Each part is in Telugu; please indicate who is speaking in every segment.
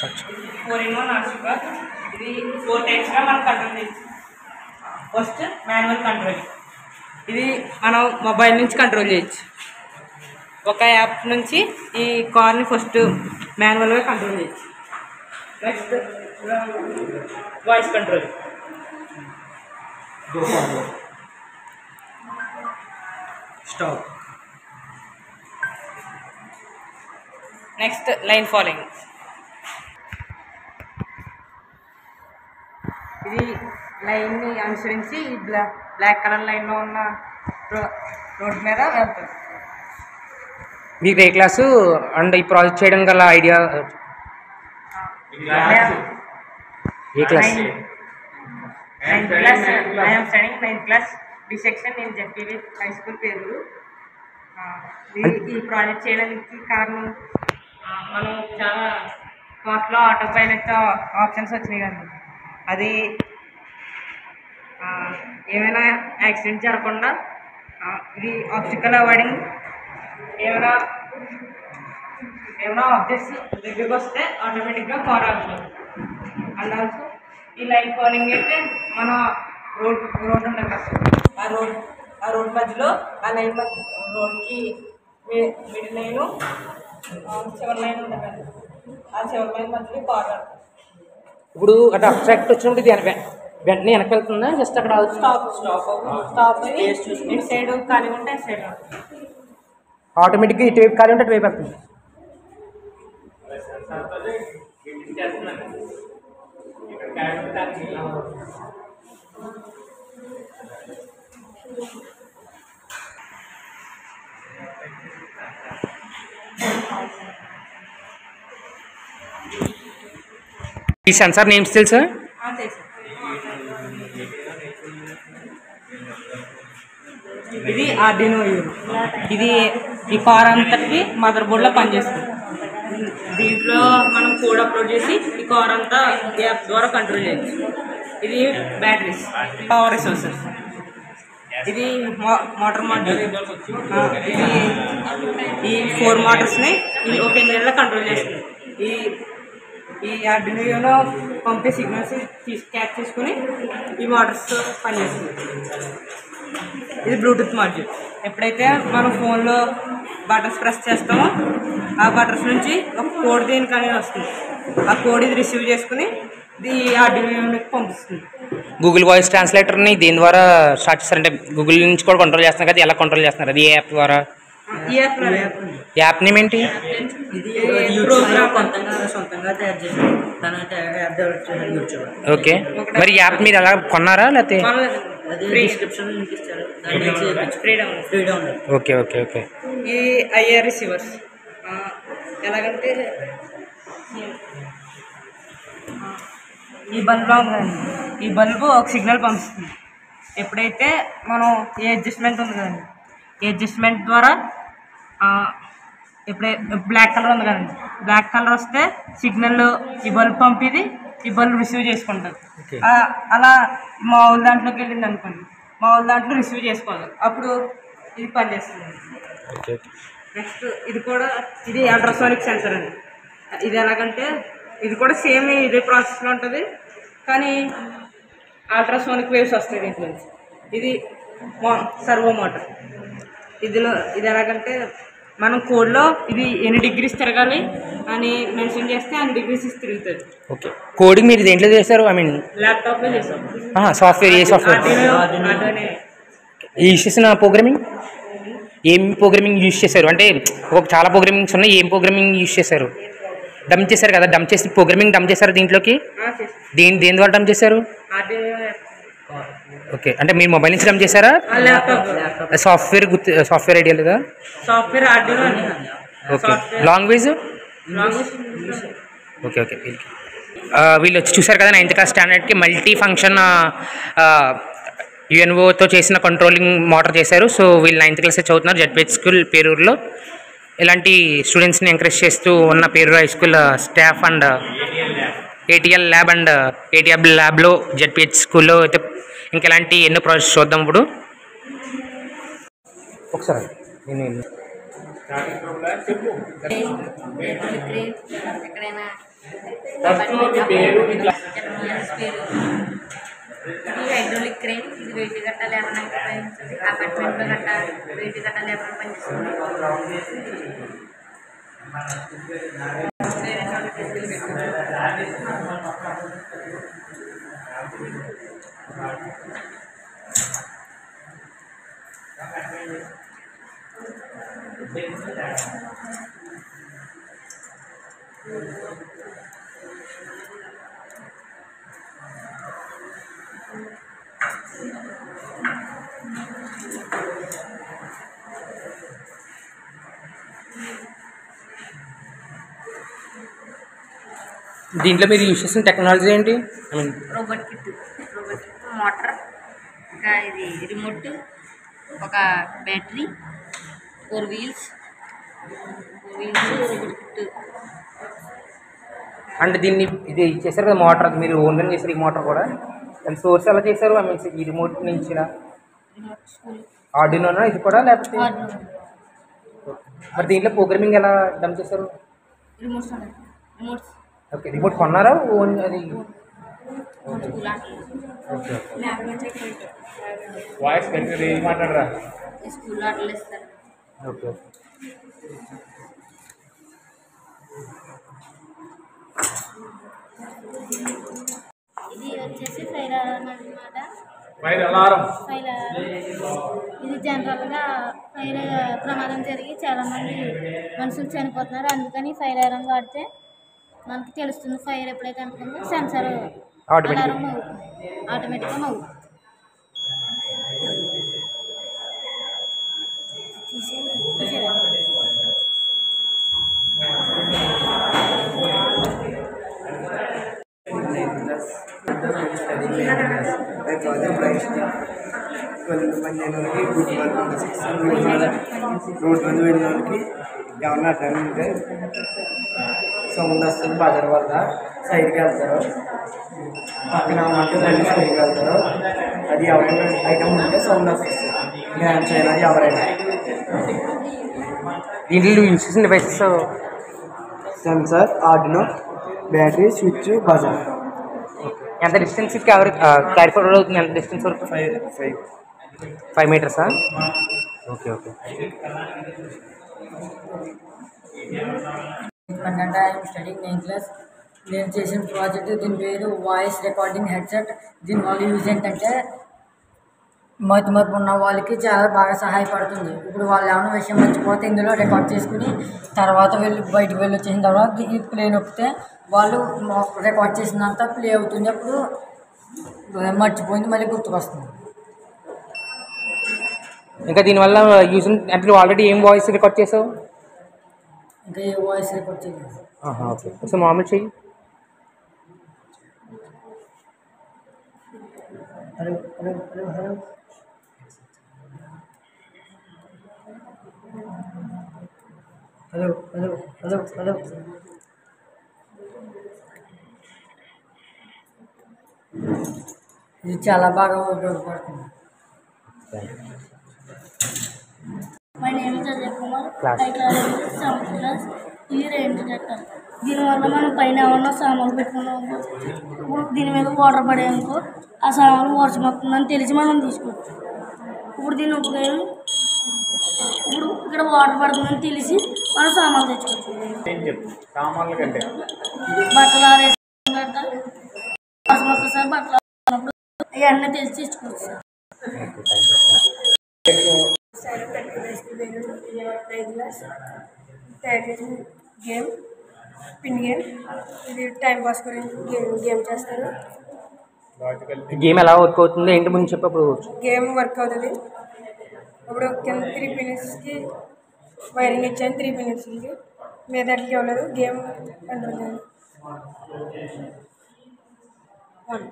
Speaker 1: 4-in-1 RC. ఇది 4 టైప్స్గా మనం కంట్రోల్ చేయొచ్చు. First manual control. ఇది మనం మొబైల్ నుంచి కంట్రోల్ చేయొచ్చు. ఒక యాప్ నుంచి ఈ కార్ని ఫస్ట్ మాన్యువల్గా కంట్రోల్ చేయొచ్చు. Next voice control. Stop. Next line following. ఇది లైన్ని అనుసరించి ఈ బ్లాక్ కలర్ లైన్లో ఉన్న రోడ్ మీద వెళ్తుంది.
Speaker 2: మీకు ఏ క్లాసు అండ్ ఈ ప్రాజెక్ట్ చేయడం గల idea? A class?
Speaker 1: 9th class. I am studying 9th class B section in JPV High School పేరు. ఈ ప్రాజెక్ట్ చేయడానికి కారణం మనం చాలా కాస్ట్లో ఆటో పైలట్ ఆప్షన్స్ వచ్చినాయి కదా, అది ఏమైనా యాక్సిడెంట్ జరగకుండా ఇది ఆబ్స్టికల్ అవాయిడింగ్, ఏమైనా ఆబ్జెక్ట్స్ దగ్గరికి వస్తే ఆటోమేటిక్గా కార్ ఆగుతుంది. అండ్ ఆల్సో ఈ లైన్ ఫాలోయింగ్ అయితే మన రోడ్ ఉంటుంది కదా, ఆ రోడ్ మధ్యలో ఆ లైన్ రోడ్కి మిడిల్ లైను చివరి లైన్ ఉంటుంది కదా, ఆ చివరి లైన్ మధ్యలో కార్ ఆడుతుంది.
Speaker 2: ఇప్పుడు అంటే అబ్స్ట్రాక్ట్ వచ్చినప్పుడు ఇది వెంటనే వెనక్కి వెళ్తుందా? జస్ట్ అక్కడ
Speaker 1: స్టాప్ అని ఇటు సైడ్ ఖాళీ ఉంటే అటు సైడ్
Speaker 2: ఆటోమేటిక్గా ఇటువైపు ఖాళీ ఉంటే అటువైపు వెళ్తుంది. ఈ సెన్సార్ నేమ్స్ తెలుసా?
Speaker 1: ఇది ఆర్డినో యూనో. ఇది ఈ కార్ అంతటికి మదర్ బోర్డ్లో పనిచేస్తుంది. దీంట్లో మనం కోడ్ అప్లోడ్ చేసి ఈ కార్ అంతా యాప్ ద్వారా కంట్రోల్ చేయొచ్చు. ఇది బ్యాటరీస్, పవర్ రిసోర్సెస్. ఇది మోటార్ మాడ్యూల్. ఇది ఈ 4 మోటార్స్ని ఇది ఒక ఇంజన్లో కంట్రోల్ చేస్తుంది. ఈ ఆర్డినో యూనో పంపే సిగ్నల్స్ క్యాచ్ చేసుకుని ఈ మోటార్స్ పనిచేస్తుంది. ఇది బ్లూటూత్ మాడ్యూల్. ఎప్పుడైతే మనం ఫోన్లో బటన్స్ ప్రెస్ చేస్తామో ఆ బటన్స్ నుంచి ఒక కోడ్ దేనికనేది వస్తుంది. ఆ కోడ్ ఇది రిసీవ్ చేసుకుని ఇది ఆర్డినో యూనోకి పంపిస్తుంది.
Speaker 2: గూగుల్ వాయిస్ ట్రాన్స్లేటర్ని దేని ద్వారా స్టార్ట్ చేస్తారంటే గూగుల్ నుంచి కూడా కంట్రోల్ చేస్తున్నారు కదా, ఎలా కంట్రోల్ చేస్తున్నారు? అది ఏ యాప్ ద్వారా?
Speaker 1: ఈ
Speaker 2: యాప్ నేమ్ ఏంటి? ఓకే, మరి యాప్ మీరు ఎలా కొన్నారా లేకపోతే? Okay okay okay.
Speaker 1: ఈ ఐఆర్ రిసీవర్స్ ఎలాగంటే ఈ బల్బ్ ఉందండి, ఈ బల్బు ఒక సిగ్నల్ పంపిస్తుంది. ఎప్పుడైతే మనం ఏ అడ్జస్ట్మెంట్ ఉంది కదండి, ఈ అడ్జస్ట్మెంట్ ద్వారా ఎప్పుడైతే బ్లాక్ కలర్ ఉంది కదండి, బ్లాక్ కలర్ వస్తే సిగ్నల్ ఈ బల్బ్ పంపిది, ఈ బల్బ్ రిసీవ్ చేసుకుంటుంది. అలా మామూలు దాంట్లోకి వెళ్ళింది అనుకోండి, మామూలు దాంట్లో రిసీవ్ చేసుకోవాలి, అప్పుడు ఇది పనిచేస్తుంది. నెక్స్ట్ ఇది అల్ట్రాసోనిక్ సెన్సర్ అండి. ఇది ఎలాగంటే ఇది కూడా సేమ్ ఇదే ప్రాసెస్లో ఉంటుంది, కానీ అల్ట్రాసోనిక్ వేవ్స్ వస్తాయి దీంట్లో నుంచి. ఇది సర్వో మోటార్. ఇది ఎలాగంటే మనం కోడ్లో ఇది ఎన్ని డిగ్రీస్ తిరగాలి అని మెన్షన్ చేస్తే అన్ని డిగ్రీస్ తిరుగుతుంది.
Speaker 2: ఓకే, కోడింగ్ మీరు దేంట్లో చేశారు? ఐ మీన్
Speaker 1: ల్యాప్టాప్లో చేసాం.
Speaker 2: సాఫ్ట్వేర్ ఏ సాఫ్ట్వేర్ యూజ్ చేసిన? ప్రోగ్రామింగ్ ఏం ప్రోగ్రామింగ్ యూజ్ చేశారు? అంటే చాలా ప్రోగ్రామింగ్స్ ఉన్నాయి, ఏం ప్రోగ్రామింగ్ యూజ్ చేశారు? డంప్ చేశారు కదా, డంప్ చేసి ప్రోగ్రామింగ్ డంప్ చేశారు దీంట్లోకి? దేని ద్వారా డంప్ చేశారు? ఓకే, అంటే మీరు మొబైల్ నుంచి డంప్ చేశారా? సాఫ్ట్వేర్ ఐడియా లేదా?
Speaker 1: Software
Speaker 2: okay, language? Okay okay. వీళ్ళు వచ్చి చూశారు కదా 9th క్లాస్ స్టాండర్డ్కి మల్టీ ఫంక్షన్ యుఎన్ఓతో చేసిన కంట్రోలింగ్ మోటార్ చేశారు. సో వీళ్ళు 9th క్లాస్ చదువుతున్నారు జెడ్పీహెచ్ స్కూల్ పేరూరులో. ఇలాంటి స్టూడెంట్స్ని ఎంకరేజ్ చేస్తూ ఉన్న Peruru high school staff and ATL lab and ATL ల్యాబ్లో జెడ్పీహెచ్ స్కూల్లో అయితే ఇంకెలాంటి ఎన్నో ప్రాజెక్ట్స్ చూద్దాం. ఇప్పుడు ఒకసారి
Speaker 3: ఎక్కడైనా ఇది హైడ్రోలిక్ క్రేన్, ఇది వెయిట్ గట్ట లేపడానికి ఉపయోగిస్తుంది. అపార్ట్మెంట్లో గట్ట వెయిట్ గట్ట లేపడానికి పనిచేస్తుంది.
Speaker 2: దీంట్లో మీరు యూజ్ చేసిన టెక్నాలజీ ఏంటి? I mean
Speaker 3: robot kit, motor, ఇంకా ఇది రిమోట్, ఒక బ్యాటరీ, 4 వీల్స్, రోబోట్ కిట్.
Speaker 2: అంటే దీన్ని ఇది చేశారు కదా మోటార్, మీరు ఓన్గా చేశారు ఈ మోటార్ కూడా. దాని సోర్స్ ఎలా చేశారు? ఐ మీన్స్ ఈ రిమోట్ నుంచి
Speaker 3: రిమోట్ స్కూల్
Speaker 2: ఆర్డినోనా ఇది కూడా, లేకపోతే మరి దీంట్లో ప్రోగ్రామింగ్ ఎలా డమ్ చేశారు?
Speaker 3: రిమోట్స్ రిమోట్స్
Speaker 2: ఓకే, రిమోట్ కొన్నారా ఓన్ అది?
Speaker 3: స్కూల్
Speaker 2: ఓకే
Speaker 4: వాయిస్ పెట్టి మాట్లాడరా.
Speaker 3: స్కూల్ ఆటలు ఇస్తారు.
Speaker 2: Okay okay.
Speaker 3: ఇది వచ్చేసి ఫైర్ అలారం అన్నమాట.
Speaker 4: Fire alarm.
Speaker 3: ఫైర్ ఇది జనరల్గా ఫైర్ ప్రమాదం జరిగి చాలామంది మనుషులు చనిపోతున్నారు. అందుకని ఫైర్ అలారం వాడితే మనకి తెలుస్తుంది ఫైర్ ఎప్పుడైతే అనుకుందో సెన్సార్ అలారం ఆటోమేటిక్గా మౌ.
Speaker 5: రోడ్ మంది వెళ్ళిన వాళ్ళకి ఏమన్నా అడ్డం ఉంటే సౌండ్ వస్తుంది బజార్ వల్ల సైడ్కి వెళ్తారు. పక్కన అమ్మంటే మళ్ళీ సైడ్కి వెళ్తారు. అది ఎవరైనా ఐటమ్ ఉంటే సౌండ్ వస్తుంది. డ్యాన్స్ అయినా ఎవరైనా.
Speaker 2: దీంట్లో యూజ్ చేసిన devices
Speaker 5: sensor, Arduino, battery, switch, buzzer.
Speaker 2: ఎంత డిస్టెన్స్ కవర్ క్లారిఫై అవుతుంది? ఎంత డిస్టెన్స్ వరకు? 5 మీటర్సా? Okay okay.
Speaker 6: అంటే ఐఎమ్ స్టడీయింగ్ 9th క్లాస్. నేను చేసిన ప్రాజెక్ట్ దీని పేరు వాయిస్ రికార్డింగ్ హెడ్సెట్. దీని వల్ల యూజ్ ఏంటంటే మతి ఉన్న వాళ్ళకి చాలా బాగా సహాయపడుతుంది. ఇప్పుడు వాళ్ళు ఏమైనా విషయం మర్చిపోతే ఇందులో రికార్డ్ చేసుకుని తర్వాత బయటకు వెళ్ళి వచ్చేసిన తర్వాత ఈ ప్లే నొక్కితే వాళ్ళు రికార్డ్ చేసినంత ప్లే అవుతుంది. అప్పుడు మర్చిపోయింది మళ్ళీ గుర్తుకొస్తుంది.
Speaker 2: ఇంకా దీనివల్ల యూజ్ అంటే నువ్వు ఆల్రెడీ ఏం వాయిస్ రికార్డ్ చేసావు?
Speaker 6: ఇంకా ఏ వాయిస్ రికార్డ్ చేయలేదు.
Speaker 2: ఓకే, ఒకసారి మామూలు చెయ్యి.
Speaker 6: Hello hello hello hello hello hello hello hello. ఇది చాలా బాగా ఉపయోగపడుతుంది.
Speaker 3: My name is Ajay Kumar.
Speaker 2: Class.
Speaker 3: 7th class. ఇది రేంజ్ కట్టాలి. దీనివల్ల మనం పైన ఏమన్నా సామాన్లు పెట్టుకున్నాం ఇప్పుడు దీని మీద వాటర్ పడేయనుకో ఆ సామాన్లు వర్షం వస్తుందని తెలిసి మనం తీసుకోవచ్చు. ఇప్పుడు దీని ఉపయోగం ఇప్పుడు ఇక్కడ వాటర్ పడుతుందని తెలిసి మనం సామాన్లు తెచ్చుకోవచ్చు.
Speaker 4: ఏం చెప్పు సామాన్ల కంటే
Speaker 3: బట్టలు ఆరేసి వర్షం వస్తుంది సార్. బట్టలు ఆరినప్పుడు అవన్నీ తెలిసి తెచ్చుకోవచ్చు సార్.
Speaker 7: తయారు చేసిన గేమ్ పిన్ గేమ్. ఇది టైం పాస్ గురించి గేమ్ చేస్తారు.
Speaker 2: గేమ్ ఎలా వర్క్ అవుతుంది ఏంటి ముందు చెప్పు. అప్పుడు
Speaker 7: గేమ్ వర్క్ అవుతుంది. ఇప్పుడు కింద 3 పిన్స్కి వైరింగ్ ఇచ్చాను. 3 పిన్స్కి మీద అట్లకి ఇవ్వలేదు. గేమ్ కంట్రోల్ చేయాలి. 1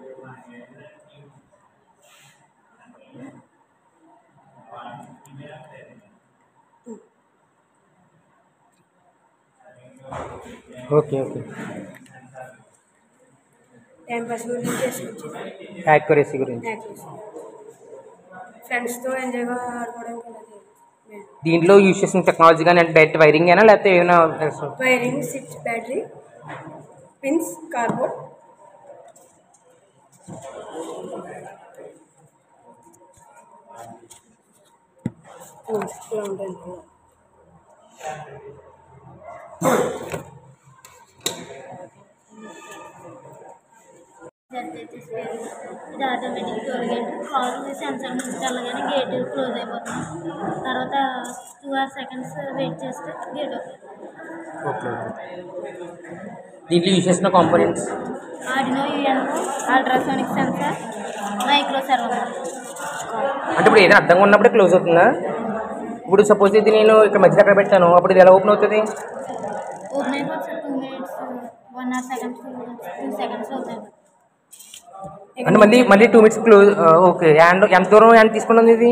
Speaker 2: ఓకే ఓకే.
Speaker 7: టైం పాస్ గురించి చేసుకోవచ్చు.
Speaker 2: యాక్యురసీ గురించి.
Speaker 7: ఫ్రెండ్స్తో ఎంజాయ్గా ఆడుకోవడానికి
Speaker 2: దీంట్లో యూజ్ చేసిన టెక్నాలజీ కానీ అంటే డైరెక్ట్ వైరింగ్ అయినా లేకపోతే ఏమైనా
Speaker 7: wiring, switch, battery, pins cardboard. ఇలా ఉంటాయి.
Speaker 3: ఇది automatic door gate. Call sensor నుంచి వెళ్ళగానే గేట్ క్లోజ్ అయిపోతుంది. తర్వాత 2 seconds వెయిట్ చేస్తే గేట్ ఓపెన్.
Speaker 2: ఓకే దీంట్లో యూజ్ చేసిన components
Speaker 3: Arduino UNO, ultrasonic sensor, micro server.
Speaker 2: అంటే ఇప్పుడు ఏదైనా అర్థంగా ఉన్నప్పుడే క్లోజ్ అవుతుందా? ఇప్పుడు సపోజ్ ఇది నేను ఇక్కడ మధ్యలో అక్కడ పెట్టాను, అప్పుడు ఇది ఎలా ఓపెన్ అవుతుంది?
Speaker 3: ఓపెన్ అయిపోతుంది 2 minutes, 1 hour seconds, 2 seconds అవుతుంది.
Speaker 2: అంటే మళ్ళీ 2 minutes క్లోజ్. ఓకే ఎంత దూరం హ్యాండ్ తీసుకున్నది ఇది?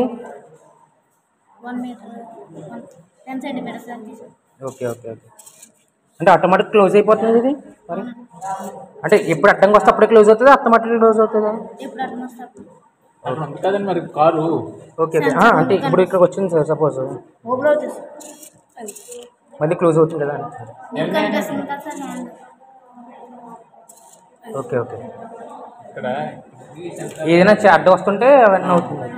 Speaker 3: 1 meter, 10 centimeters దాకా తీసుకుంటాం.
Speaker 2: ఓకే ఓకే ఓకే అంటే ఆటోమేటిక్ క్లోజ్ అయిపోతుంది ఇది మరి? అంటే ఎప్పుడు అడ్డంగా వస్తే అప్పుడే క్లోజ్ అవుతుందా, ఆటోమేటిక్ క్లోజ్ అవుతుందా?
Speaker 3: ఎప్పుడు అర్థం వస్తే
Speaker 4: అంత కదండి మరి కారు.
Speaker 2: ఓకే ఓకే అంటే ఇప్పుడు ఇక్కడికి వచ్చింది సార్ సపోజ్
Speaker 3: ఓపెన్ అవుతుంది అది
Speaker 2: మళ్ళీ క్లోజ్ అవుతుంది కదా?
Speaker 3: మీకు కనిపిస్తుంది కదా సార్ హ్యాండ్.
Speaker 2: ఓకే ఓకే
Speaker 4: ఇక్కడ
Speaker 2: ఏదైనా అడ్డం వస్తుంటే అవన్నీ అవుతుంది.